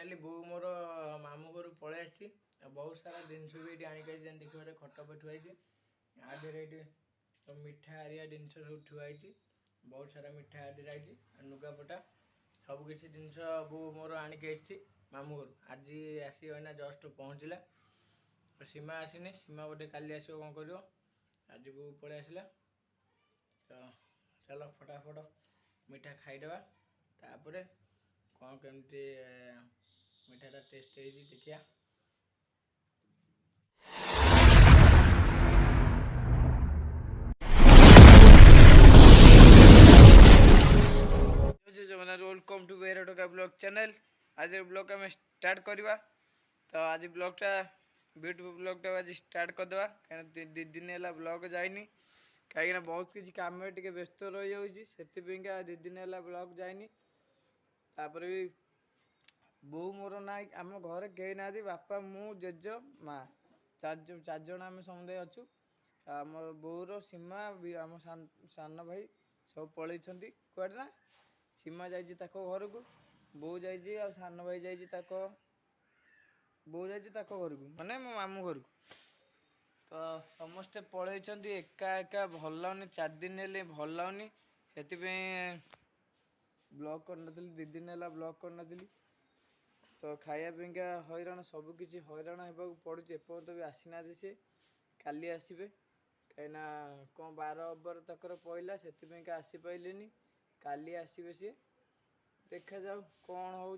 Finally बो मोर मामू घर पलि आसी बहुत सारा जिनस भी ये आणिक देखिए खट पठुआई आधे ये मिठा हरिया जिनस सब ठुआई बहुत सारा मिठा आदि आई लुगापटा सबकि जिनस बो मोर आणिक मामू घर आज आसी जस्ट पहुँचला सीमा आसनी सीमा बोटे काली आस कौन कर आज बो पलि आसला तो चलो फटाफट मिठा खाईदे तापर कौन केमती मिठाटा टेस्ट है देखिया। वेलकम टू बेरा टोका ब्लॉग चैनल। आज ब्लॉग आम स्टार्ट करवा तो आज ब्लॉगटा ब्यूटीफुल ब्लॉगटा आज स्टार्ट करदे कहीं दी दिन है ब्लॉग जाइनी कहीं बहुत किसी कम टे व्यस्त रही जाऊँगी दी दिन है ब्लॉग जाइनी तापर भी बो मोर ना आम घर कहीं ना बापा मु जेज माँ चार जन आम समुदाय अच्छु आम बोर सीमा आम सान भाई सब पलि कड़े ना सीमा जा घर को बो जा सान भाई जा बो जा घर को माने मो मामू घर को तो समस्ते पलि एका एका भल लगुनि 4 दिन है भल लगुनि से ब्लॉग कर दी दिन है ब्लॉग कर तो खायापीका हईराण सबकि हईराण होगा पड़ू एपर्त भी आसीना सी काली आसबे कहीं कौन बार अबर तक पहला से आसीपारे काली आसबे सी देखा जाऊ कौन हो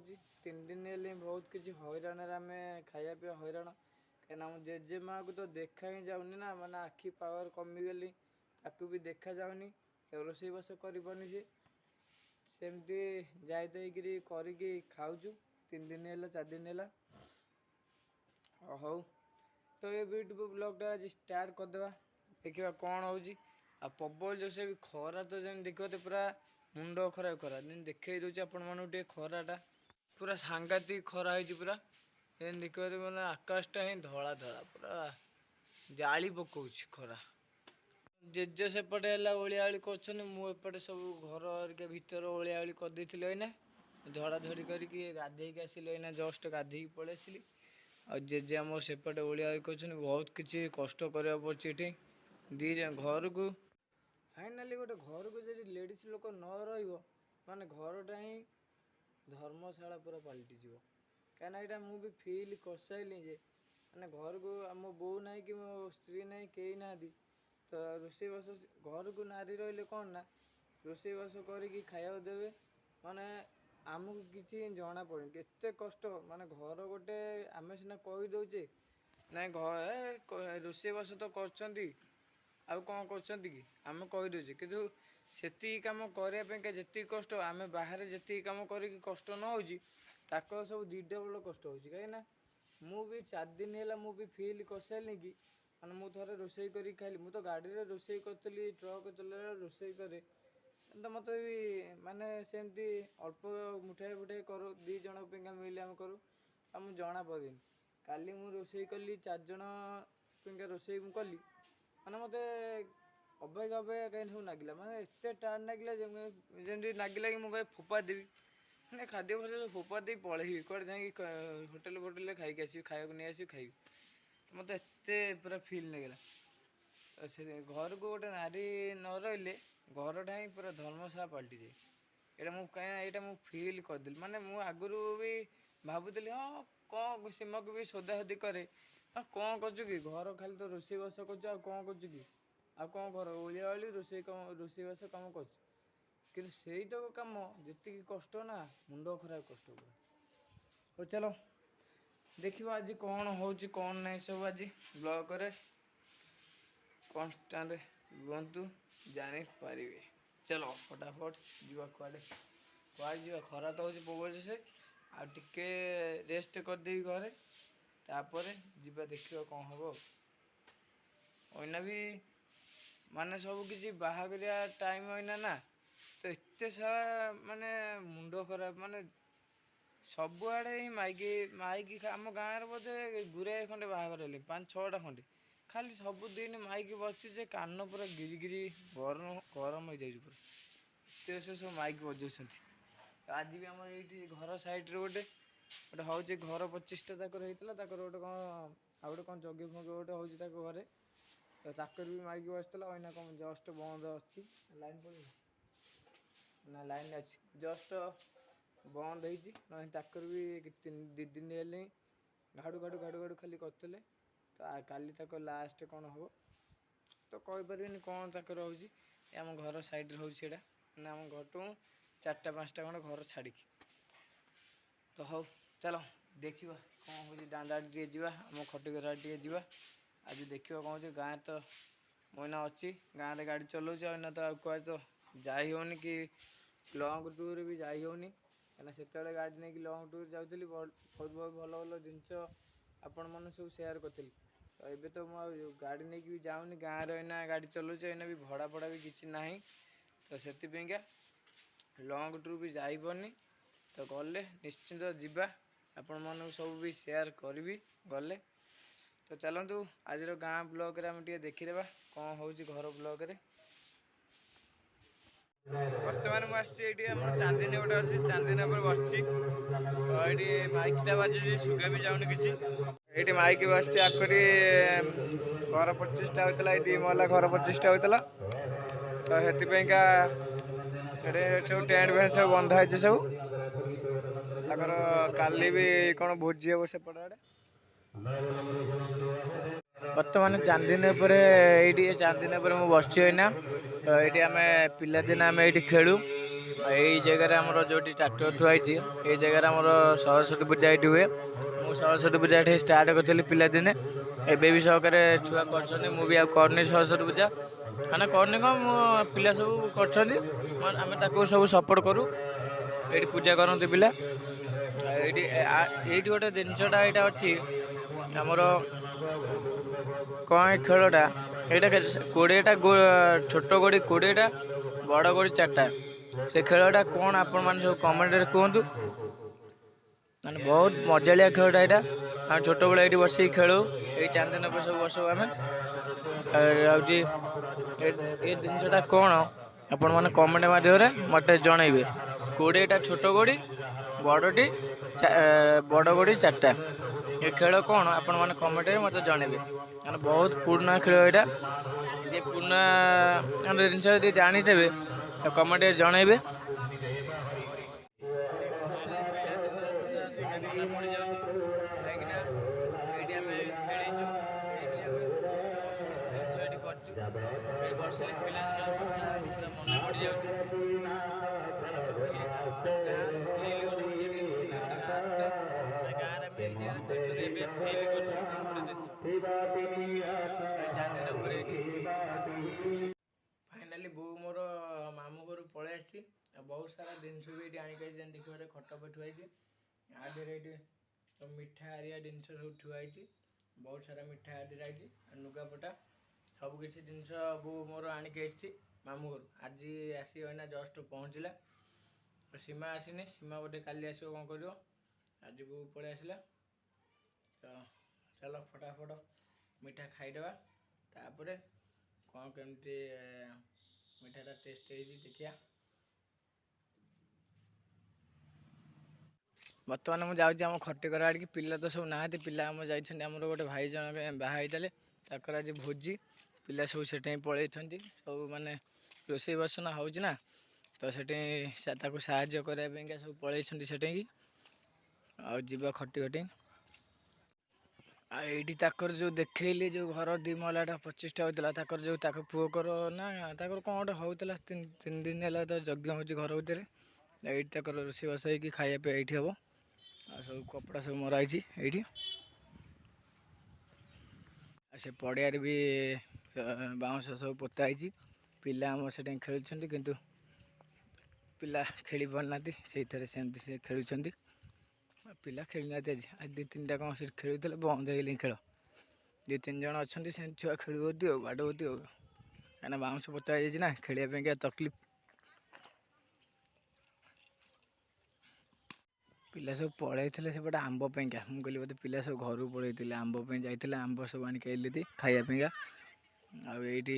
3 दिन है बहुत किसी हईराण आम खाया पीवा हईराण कहीं जेजे माँ को तो देखा ही जाऊनी ना माने आखि पावर कमीगली ताकू भी देखा जाऊनी रोसई बास करनी सी सेमती जाइए करी खाऊचु 3 दिन है 4 दिन है हौ तो ये ब्यूटीफुल ब्लॉगटा आज स्टार्ट करदे देखा कौन हो प्रबल जो से भी खरा तो जमी देखो तो पूरा मुंड खराब खरा देखई दूसरी आपटे खराटा पूरा सांघातिक खरा हो पूरा देखो मैंने आकाशटा ही धला धला पूरा जाली पकाउछ खरा जेज सेपटे है ओलियावली कर मुझे सब घर भीतर ओलियावली करदे ना झड़ा झड़ी करके गाधेक आसिल जस्ट गाधेक पलि आसली आ जेजे आम सेपटे ओलियावली कर बहुत किसी कष्ट करने पड़े ये दी घर को फाइनाली गोटे घर को जब लेडीज लोक न रे घरटा ही धर्मशाला पूरा पलटि जीव कहीं यहाँ मुझे फिल कर सारे जे मैंने घर को आम बो ना कि मो स्त्री ना कहीं ना तो रोसई बास घर को नारी रही कौन ना रोसई बास करके खाया देवे माने आमको किसी जना पड़े केते कष्ट माने घर गोटे आम सीना कहीदे ना घर रोसई बास तो कर कौन कर आम कहीदे कि से कम करने जी कष्ट आम बाहर जी कम कर कष्ट न हो सब डबल कष्ट हो कहीं मुझे 4 दिन है मुझे फिल कर सारे कि मैंने मुझे थे रोसई कर खाइली मुझे तो गाड़ी में रोसई करी ट्रक चल रोसई करे तो मत भी माने सेमती अल्प मुठाए मुठाए कर 2 जन मिले आम करूँ आम जना पड़े काली मु रोसई कली 4 जन रोसई कली मैंने मत अबैया अबैया कहीं सब लगे मैंने एत टाण लगे जमी लगे कि मुझे फोपा देवी मैंने खाद्य फल फोपा दे पलैबी कड़े जा होटेल फोटेल खाई आसि खाया नहीं आसि खाई तो मत एत पूरा फिल लगे से घर को गोटे नारी न रही घरटा ही पूरा धर्मशाला पलटि जाए यहाँ कहीं मुझे फिल करदेली माने मु आगुरी भी भावुली हाँ कौन सीमा को भी सोदासोदी करे कौन कर घर खाली तो रोसई बास कर कौन कर कौन घर ओलियावली रोसई बास कम कर से तो कम जी कष्ट ना मुंड खराब कष्ट पूरा चलो देखिए आज कौन हो कौन नहीं सब आज ब्लॉग रे कन्स्टाट रुहतु जापारे चलो फटाफट जीवा कड़े जा खरा तो हो प्रबल से आके रेस्ट करदे घरे तापर जीवा देखिए कौन हम अना भी माने सब किसी बाहागर टाइम अना ना तो एत सारा माने मुंड खराब माने सबुआड़े ही माइकी माइकी आम गाँव बोधे गुराए खंडे बाहागर 5-6टा खंडे खाली सबुदिन माइक बचे कान पूरा गिरी गरम गरम हो जाए पूरा एत सब माइक बजाऊँ आज भी आम ये घर साइड रे गोटे ଗୋଟେ ହେଉଛି ଘର 25ଟା ତାଙ୍କର ହେଇଥିଲା, ତାଙ୍କର ଗୋଟେ କ'ଣ ଆଉ ଗୋଟେ କ'ଣ ଯଜ୍ଞ ଫଜ୍ଞ ଗୋଟେ ହେଉଛି ତାଙ୍କ ଘରେ, ତ ତାଙ୍କର ବି ମାଇକି ବସିଥିଲା। ଅଇନା କ'ଣ ଜଷ୍ଟ ବନ୍ଦ ଅଛି, ଲାଇନ୍ ପଳେଇଲା ନା ଲାଇନ୍ ଅଛି, ଜଷ୍ଟ ବନ୍ଦ ହେଇଛି। ନହେଲେ ତାଙ୍କର ବି 2 ଦିନ ହେଲେ ଘାଡ଼ୁ ଘାଡ଼ୁ ଘାଡ଼ୁ ଘାଡ଼ୁ ଖାଲି କରୁଥିଲେ। ତ କାଲି ତାଙ୍କ ଲାଷ୍ଟ କ'ଣ ହେବ ତ କହିପାରିବିନି କ'ଣ ତାଙ୍କର ହେଉଛି। ଆମ ଘର ସାଇଡ଼ରେ ହେଉଛି ସେଇଟା, ମାନେ ଆମ ଘରଠୁ 4-5ଟା ଖଣ୍ଡେ ଘର ଛାଡ଼ିକି। ତ ହଉ ଚାଲ ଦେଖିବା କ'ଣ ହେଉଛି, ଦାଣ୍ଡ ଟିକେ ଯିବା, ଆମ ଖଟିଘର ଟିକେ ଯିବା। ଆଜି ଦେଖିବା କ'ଣ ହେଉଛି। ଗାଁରେ ତ ମଇନା ଅଛି, ଗାଁରେ ଗାଡ଼ି ଚଲାଉଛି, ଅଇନା ତ ଆଉ କୁଆଡ଼େ ତ ଯାଇ ହେଉନି, କି ଲଙ୍ଗ୍ ଟୁର୍ ବି ଯାଇ ହେଉନି। କାହିଁକିନା ସେତେବେଳେ ଗାଡ଼ି ନେଇକି ଲଙ୍ଗ୍ ଟୁର୍ ଯାଉଥିଲି, ବହୁତ ଭଲ ଭଲ ଜିନିଷ ଆପଣମାନେ ସବୁ ସେୟାର କରିଥିଲି। ତ ଏବେ ତ ମୁଁ ଆଉ ଗାଡ଼ି ନେଇକି ବି ଯାଉନି, ଗାଁରେ ଏଇନା ଗାଡ଼ି ଚଲାଉଛି, ଏଇନା ବି ଭଡ଼ା ଫଡ଼ା ବି କିଛି ନାହିଁ। ତ ସେଥିପାଇଁକା ଲଙ୍ଗ୍ ଟୁର୍ ବି ଯାଇପାରୁନି। ତ ଗଲେ ନିଶ୍ଚିନ୍ତ ଯିବା, ଆପଣମାନଙ୍କୁ ସବୁ ବି ସେୟାର କରିବି ଗଲେ। ତ ଚାଲନ୍ତୁ ଆଜିର ଗାଁ ବ୍ଲଗ୍ରେ ଆମେ ଟିକେ ଦେଖିଦେବା କ'ଣ ହେଉଛି ଘର ବ୍ଲଗ୍ରେ। ବର୍ତ୍ତମାନ ମୁଁ ଆସିଛି ଏଇଠି, ଆମର ଚାନ୍ଦିନୀ ଗୋଟେ ଅଛି, ଚାନ୍ଦିନୀ ଉପରେ ବସିଛି। ତ ଏଇଠି ମାଇକ୍ଟା ବାଜୁଛି, ଶୁଗା ବି ଯାଉନି କିଛି। ଏଇଠି ମାଇକ୍ ବାଜୁଛି, ଆକରି ଘର 25ଟା ହୋଇଥିଲା, ଏଇ 2 ମହଲା ଘର 25ଟା ହୋଇଥିଲା। ତ ସେଥିପାଇଁକା ଏଠି ସବୁ ଟେଣ୍ଟ ଫେଣ୍ଟ ସବୁ ବନ୍ଧା ହେଇଛି ସବୁ। ତାଙ୍କର କାଲି ବି କ'ଣ ଭୋଜି ହେବ ସେପଟ ଆଡ଼େ। ବର୍ତ୍ତମାନ ଚାନ୍ଦିନୀ ଉପରେ, ଏଇଠି ଚାନ୍ଦିନୀ ଉପରେ ମୁଁ ବସିଛି ଏଇନା। ତ ଏଇଠି ଆମେ ପିଲାଦିନେ ଆମେ ଏଇଠି ଖେଳୁ। ଏଇ ଜାଗାରେ ଆମର ଯେଉଁଠି ଟ୍ରାକ୍ଟର ଥୁଆ ହେଇଛି, ଏଇ ଜାଗାରେ ଆମର ସରସ୍ୱତୀ ପୂଜା ଏଇଠି ହୁଏ। ମୁଁ ସରସ୍ୱତୀ ପୂଜା ଏଠି ଷ୍ଟାର୍ଟ କରିଥିଲି ପିଲାଦିନେ, ଏବେ ବି ସହକାରେ ଛୁଆ କରୁଛନ୍ତି। ମୁଁ ବି ଆଉ କରୁନି ସରସ୍ୱତୀ ପୂଜା, ମାନେ କରୁନି କ'ଣ, ମୋ ପିଲା ସବୁ କରୁଛନ୍ତି, ଆମେ ତାକୁ ସବୁ ସପୋର୍ଟ କରୁ। ଏଇଠି ପୂଜା କରନ୍ତି ପିଲା। ଏଇଠି ଗୋଟେ ଜିନିଷଟା ଏଇଟା ଅଛି ଆମର, କ'ଣ ଏ ଖେଳଟା, ଏଇଟା 20ଟା ଛୋଟ ଗୋଡ଼ି 20ଟା, ବଡ଼ ଗୋଡ଼ି 4ଟା। ସେ ଖେଳଟା କ'ଣ ଆପଣମାନେ ସବୁ କମେଣ୍ଟରେ କୁହନ୍ତୁ। ମାନେ ବହୁତ ମଜାଳିଆ ଖେଳଟା ଏଇଟା। ଆମେ ଛୋଟବେଳେ ଏଇଠି ବସିକି ଖେଳୁ, ଏଇ ଚାନ୍ଦିନୀ ଉପରେ ସବୁ ବସୁ ଆମେ। ହେଉଛି ଏ ଜିନିଷଟା କ'ଣ ଆପଣମାନେ କମେଣ୍ଟ ମାଧ୍ୟମରେ ମୋତେ ଜଣାଇବେ। 20ଟା ଛୋଟ ଗୋଡ଼ି, ବଡ଼ ଗୋଡ଼ି 4ଟା। ଏ ଖେଳ କ'ଣ ଆପଣମାନେ କମେଣ୍ଟରେ ମୋତେ ଜଣାଇବେ। ମାନେ ବହୁତ ପୁରୁଣା ଖେଳ ଏଇଟା। ଯେ ପୁରୁଣା ଜିନିଷ ଯଦି ଜାଣିଦେବେ କମେଣ୍ଟରେ ଜଣାଇବେ। ମନେ ପଡ଼ିଯାଉଛି, କାହିଁକିନା ଏଇଠି ଆମେ ଖେଳିଛୁ, ଏଇଠି ଆମେ ଜିନିଷ ଏଇଠି କରିଛୁ। ଏଇଠି ବସିଲେ ପିଲାଦିନର କଥା ପୁରା ମନେ ପଡ଼ିଯାଉଛି। ଗାଁରେ ଆମେ ଏଇ ଜାଗାରେ ଖେଳୁଥିଲୁ, ଏବେ ଫିଲ୍ କରୁଛୁ ଗୋଟେ ଜିନିଷ। ଫାଇନାଲି ବୋଉ ମୋର ମାମୁଁ ଘରୁ ପଳେଇ ଆସିଛି, ଆଉ ବହୁତ ସାରା ଜିନିଷ ବି ଏଇଠି ଆଣିକି ଆସିଛି। ଯେମିତି ଦେଖିବାରେ ଖଟ ଉପରେ ଥୁଆ ହେଇଛି, ଆ ଦେହରେ ଏଇଠି ମିଠା ହେରିକା ଜିନିଷ ସବୁ ଥୁଆ ହେଇଛି। ବହୁତ ସାରା ମିଠା ଆଦିରେ ହେଇଛି, ଲୁଗାପଟା ସବୁ କିଛି ଜିନିଷ ବୋଉ ମୋର ଆଣିକି ଆସିଛି ମାମୁଁ ଘରୁ। ଆଜି ଆସି ଏଇନା ଜଷ୍ଟ ପହଞ୍ଚିଲା। ସୀମା ଆସିନି, ସୀମା ବୋଧେ କାଲି ଆସିବ, କ'ଣ କରିବ। ଆଜି ବୋଉ ପଳେଇ ଆସିଲା। ତ ଚାଲ ଫଟାଫଟ ମିଠା ଖାଇଦେବା, ତାପରେ କ'ଣ କେମିତି ମିଠାଟା ଟେଷ୍ଟ ହେଇଛି ଦେଖିବା। ବର୍ତ୍ତମାନ ମୁଁ ଯାଉଛି ଆମ ଖଟିଘର ଆଡ଼ିକି। ପିଲା ତ ସବୁ ନାହାନ୍ତି, ପିଲା ଆମର ଯାଇଛନ୍ତି, ଆମର ଗୋଟେ ଭାଇ ଜଣକ ବାହା ହେଇଥିଲେ, ତାଙ୍କର ଆଜି ଭୋଜି। ପିଲା ସବୁ ସେଠି ପଳେଇଛନ୍ତି, ସବୁ ମାନେ ରୋଷେଇ ବାସନ ହେଉଛି ନା, ତ ସେଠି ତାକୁ ସାହାଯ୍ୟ କରିବା ପାଇଁକା ସବୁ ପଳେଇଛନ୍ତି ସେଠିକି। ଆଉ ଯିବା ଖଟି। ଆଉ ଏଇଠି ତାଙ୍କର ଯେଉଁ ଦେଖେଇଲି, ଯେଉଁ ଘର 2 ମହଲାଟା 25ଟା ହୋଇଥିଲା, ତାଙ୍କର ଯେଉଁ ତାଙ୍କ ପୁଅଙ୍କର ନା ତାଙ୍କର କ'ଣ ଗୋଟେ ହେଉଥିଲା, 3 ଦିନ ହେଲା ତ ଯଜ୍ଞ ହେଉଛି ଘର ଭିତରେ। ଏଇଠି ତାଙ୍କର ରୋଷେଇବାସ ହେଇକି ଖାଇବା ପିଇବା ଏଇଠି ହେବ। ଆଉ ସବୁ କପଡ଼ା ସବୁ ମରା ହେଇଛି ଏଇଠି। ଆଉ ସେ ପଡ଼ିଆରେ ବି ବାଉଁଶ ସବୁ ପୋତା ହେଇଛି। ପିଲା ଆମର ସେଠି ଖେଳୁଛନ୍ତି, କିନ୍ତୁ ପିଲା ଖେଳି ପାରୁନାହାନ୍ତି, ସେଇଥିରେ ସେମିତି ସେ ଖେଳୁଛନ୍ତି। ପିଲା ଖେଳିନାହାନ୍ତି ଆଜି 2-3ଟା କ'ଣ ସେଠି ଖେଳୁଥିଲେ, ବନ୍ଦ ହେଇଗଲେଣି ଖେଳ। 2-3 ଜଣ ଅଛନ୍ତି, ସେମିତି ଛୁଆ ଖେଳୁଛନ୍ତି ଆଉ ବାଡ଼ଉଛନ୍ତି ଆଉ, କାହିଁକିନା ବାଉଁଶ ପୋତା ହେଇଯାଇଛି ନା, ଖେଳିବା ପାଇଁକା ତକଲିଫ। ପିଲା ସବୁ ପଳେଇଥିଲେ ସେପଟେ ଆମ୍ବ ପାଇଁକା। ମୁଁ କହିଲି ବୋଧେ ପିଲା ସବୁ ଘରକୁ ପଳେଇଥିଲେ, ଆମ୍ବ ପାଇଁ ଯାଇଥିଲେ, ଆମ୍ବ ସବୁ ଆଣିକି ଆଇଲେ ଖାଇବା ପାଇଁକା। ଆଉ ଏଇଠି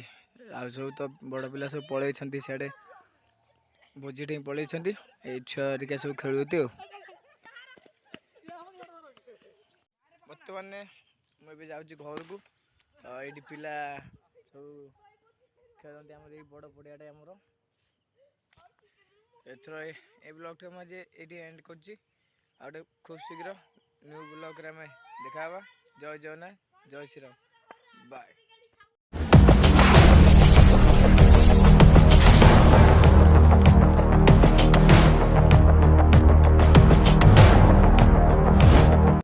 ଆଉ ସବୁ ତ ବଡ଼ ପିଲା ସବୁ ପଳେଇଛନ୍ତି ସିଆଡ଼େ, ଭୋଜି ଠି ପଳେଇଛନ୍ତି। ଏଇ ଛୁଆ ହେରିକା ସବୁ ଖେଳୁଛନ୍ତି ଆଉ। ବର୍ତ୍ତମାନ ମୁଁ ଏବେ ଯାଉଛି ଘରକୁ। ତ ଏଇଠି ପିଲା ସବୁ ଖେଳନ୍ତି ଆମର ଏଇ ବଡ଼ ପଡ଼ିଆଟା ଆମର। ଏଥର ଏ ବ୍ଲଗ୍ଟା ମୁଁ ଆଜି ଏଇଠି ଏଣ୍ଡ କରୁଛି। ଆଉ ଗୋଟେ ଖୁବ୍ ଶୀଘ୍ର ନ୍ୟୁ ବ୍ଲଗ୍ରେ ଆମେ ଦେଖା ହେବା। ଜୟ ଜଗନ୍ନାଥ, ଜୟ ଶ୍ରୀରାମ, ବାଏ।